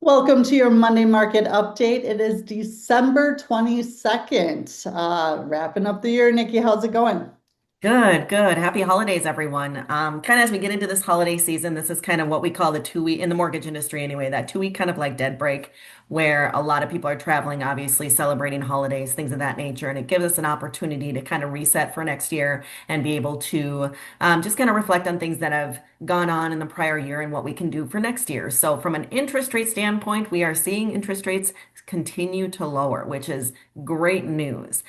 Welcome to your Monday market update. It is December 22nd. Wrapping up the year. Nikki, how's it going? Good, good. Happy holidays, everyone. Kind of as we get into this holiday season, this is kind of what we call the 2 week in the mortgage industry anyway, that 2 week kind of like dead break where a lot of people are traveling, obviously celebrating holidays, things of that nature. And it gives us an opportunity to kind of reset for next year and be able to just kind of reflect on things that have gone on in the prior year and what we can do for next year. So from an interest rate standpoint, we are seeing interest rates continue to lower, which is great news.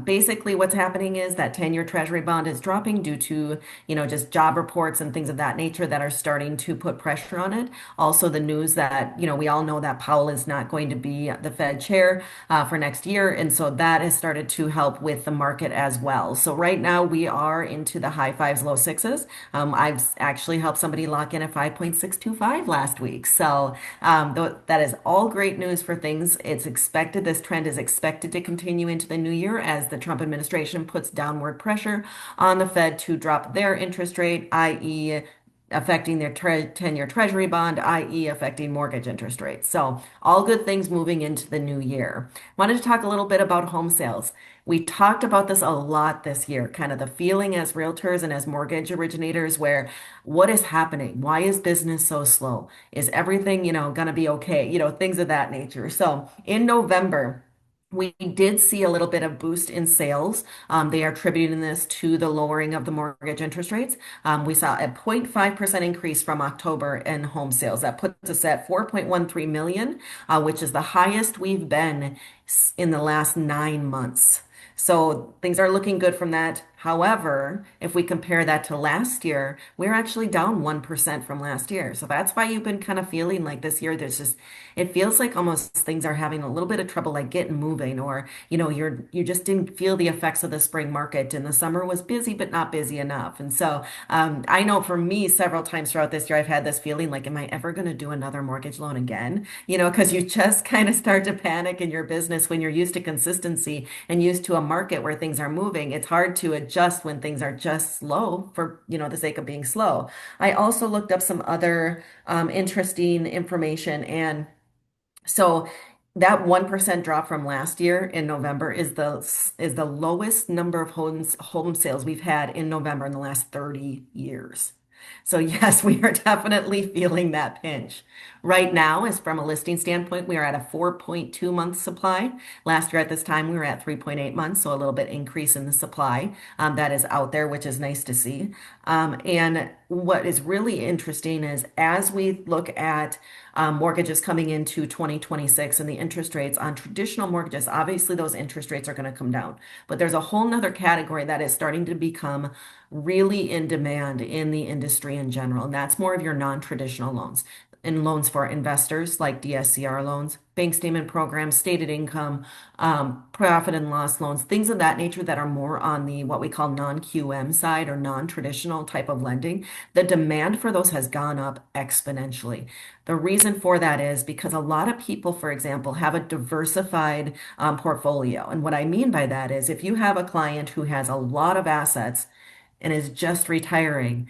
Basically, what's happening is that 10-year Treasury bond is dropping due to, just job reports and things of that nature that are starting to put pressure on it. Also, the news that, we all know that Powell is not going to be the Fed chair for next year. And so that has started to help with the market as well. So right now we are into the high fives, low sixes. I've actually helped somebody lock in at 5.625 last week. So that is all great news for things. It's expected, this trend is expected to continue into the new year as the Trump administration puts downward pressure on the Fed to drop their interest rate, i.e., affecting their 10-year Treasury bond, i.e., affecting mortgage interest rates. So, all good things moving into the new year. Wanted to talk a little bit about home sales. We talked about this a lot this year, kind of the feeling as realtors and as mortgage originators where what is happening? Why is business so slow? Is everything, going to be okay? Things of that nature. So, in November, we did see a little bit of boost in sales. They are attributing this to the lowering of the mortgage interest rates. We saw a 0.5% increase from October in home sales. That puts us at 4.13 million, which is the highest we've been in the last 9 months. So things are looking good from that. However, if we compare that to last year, we're actually down 1% from last year. So that's why you've been kind of feeling like this year, it feels like almost things are having a little bit of trouble like getting moving, or, you just didn't feel the effects of the spring market and the summer was busy, but not busy enough. And so I know for me, several times throughout this year, I've had this feeling like, am I ever going to do another mortgage loan again? Because you just kind of start to panic in your business when you're used to consistency and used to a market where things are moving. It's hard to adjust when things are just slow for, the sake of being slow. I also looked up some other interesting information, and so that 1% drop from last year in November is the lowest number of home sales we've had in November in the last 30 years. So yes, we are definitely feeling that pinch. Right now, as from a listing standpoint, we are at a 4.2 month supply. Last year at this time, we were at 3.8 months, so a little bit increase in the supply that is out there, which is nice to see. And what is really interesting is as we look at mortgages coming into 2026 and the interest rates on traditional mortgages, obviously those interest rates are going to come down. But there's a whole nother category that is starting to become really in demand in the industry in general, and that's more of your non-traditional loans. And loans for investors like DSCR loans, bank statement programs, stated income, profit and loss loans, things of that nature that are more on the what we call non-QM side or non-traditional type of lending. The demand for those has gone up exponentially. The reason for that is because a lot of people, for example, have a diversified portfolio. And what I mean by that is if you have a client who has a lot of assets and is just retiring,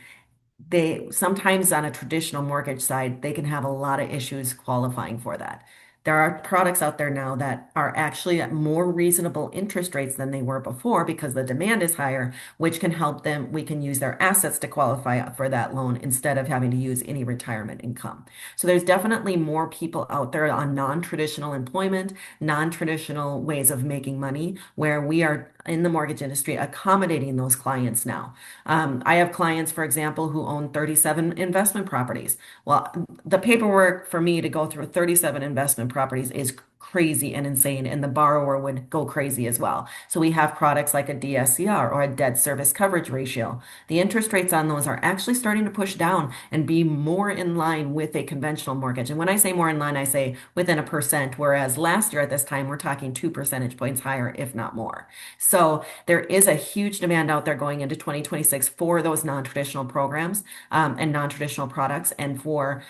they sometimes on a traditional mortgage side, they can have a lot of issues qualifying for that. There are products out there now that are actually at more reasonable interest rates than they were before because the demand is higher, which can help them. We can use their assets to qualify for that loan instead of having to use any retirement income. So there's definitely more people out there on non-traditional employment, non-traditional ways of making money, where we are in the mortgage industry accommodating those clients now. I have clients, for example, who own 37 investment properties. Well, the paperwork for me to go through 37 investment properties is crazy and insane, and the borrower would go crazy as well. So we have products like a DSCR or a debt service coverage ratio. The interest rates on those are actually starting to push down and be more in line with a conventional mortgage. And when I say more in line, I say within a percent, whereas last year at this time, we're talking 2 percentage points higher, if not more. So there is a huge demand out there going into 2026 for those non-traditional programs and non-traditional products and for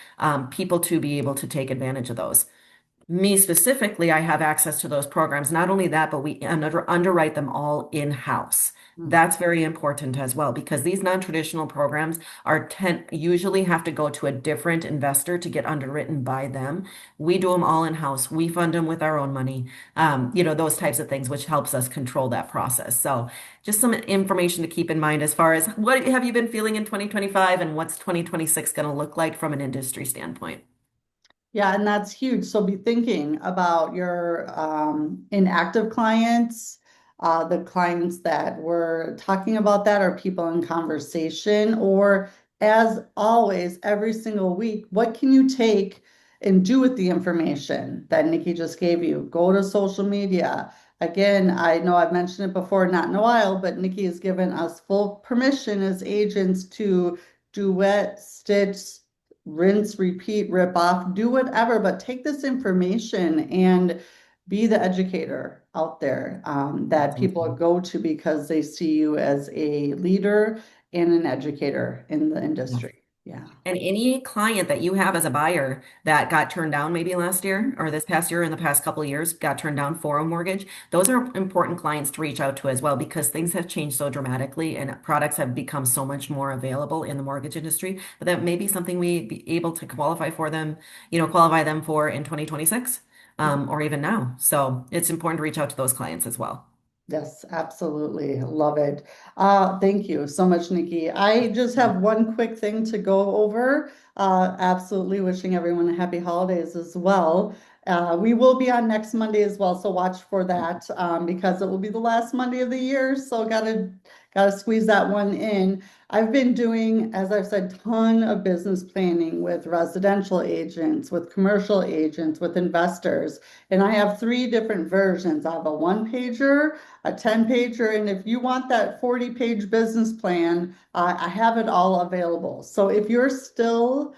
people to be able to take advantage of those. Me specifically, I have access to those programs. Not only that, but we underwrite them all in-house. Mm. That's very important as well because these non-traditional programs usually have to go to a different investor to get underwritten by them. We do them all in-house. We fund them with our own money. Those types of things, which helps us control that process. So just some information to keep in mind as far as what have you been feeling in 2025 and what's 2026 going to look like from an industry standpoint. Yeah, and that's huge. So be thinking about your inactive clients, the clients that we're talking about that are people in conversation, or as always, every single week, what can you take and do with the information that Nikki just gave you? Go to social media. Again, I know I've mentioned it before, not in a while, but Nikki has given us full permission as agents to duet, stitch, rinse, repeat, rip off, do whatever, but take this information and be the educator out there that people Absolutely. go to because they see you as a leader and an educator in the industry. Yeah. And any client that you have as a buyer that got turned down maybe last year or this past year in the past couple of years got turned down for a mortgage, those are important clients to reach out to as well because things have changed so dramatically and products have become so much more available in the mortgage industry. But that may be something we be able to qualify for them, qualify them for in 2026, or even now. So it's important to reach out to those clients as well. Yes, absolutely. Love it. Thank you so much, Nikki. I just have one quick thing to go over. Absolutely wishing everyone a happy holidays as well. We will be on next Monday as well, so watch for that because it will be the last Monday of the year. So gotta squeeze that one in. I've been doing, as I've said, ton of business planning with residential agents, with commercial agents, with investors, and I have three different versions. I have a one pager, a 10 pager. And if you want that 40-page business plan, I have it all available. So if you're still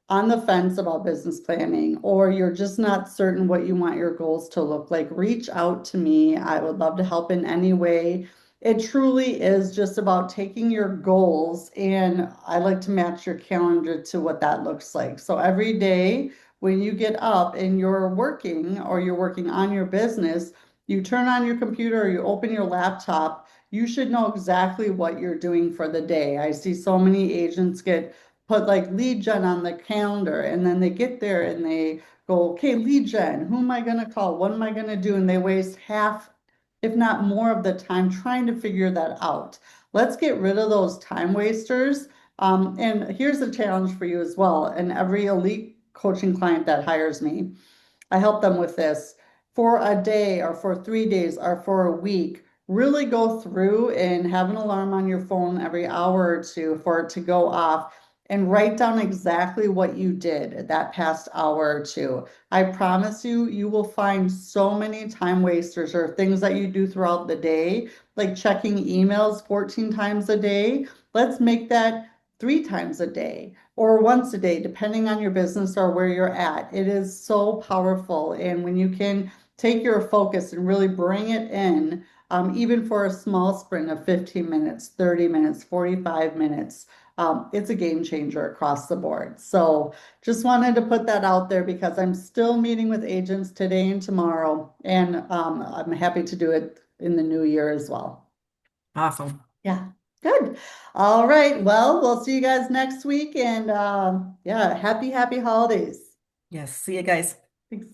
on the fence about business planning, or you're just not certain what you want your goals to look like, reach out to me. I would love to help in any way. It truly is just about taking your goals, and I like to match your calendar to what that looks like. So every day when you get up and you're working or you're working on your business, you turn on your computer or you open your laptop, you should know exactly what you're doing for the day. I see so many agents get put like lead gen on the calendar and then they get there and they go, okay, lead gen, who am I going to call? What am I going to do? And they waste half, if not more of the time trying to figure that out. Let's get rid of those time wasters. And here's a challenge for you as well. And every elite coaching client that hires me, I help them with this for a day or for 3 days or for a week. Really go through and have an alarm on your phone every hour or two for it to go off and write down exactly what you did that past hour or two. I promise you, you will find so many time wasters or things that you do throughout the day, like checking emails 14 times a day. Let's make that 3 times a day or once a day, depending on your business or where you're at. It is so powerful. And when you can take your focus and really bring it in, even for a small sprint of 15 minutes, 30 minutes, 45 minutes, it's a game changer across the board. So just wanted to put that out there because I'm still meeting with agents today and tomorrow, and I'm happy to do it in the new year as well. Awesome. Yeah, good. All right. Well, we'll see you guys next week, and yeah, happy holidays. Yes. See you guys. Thanks.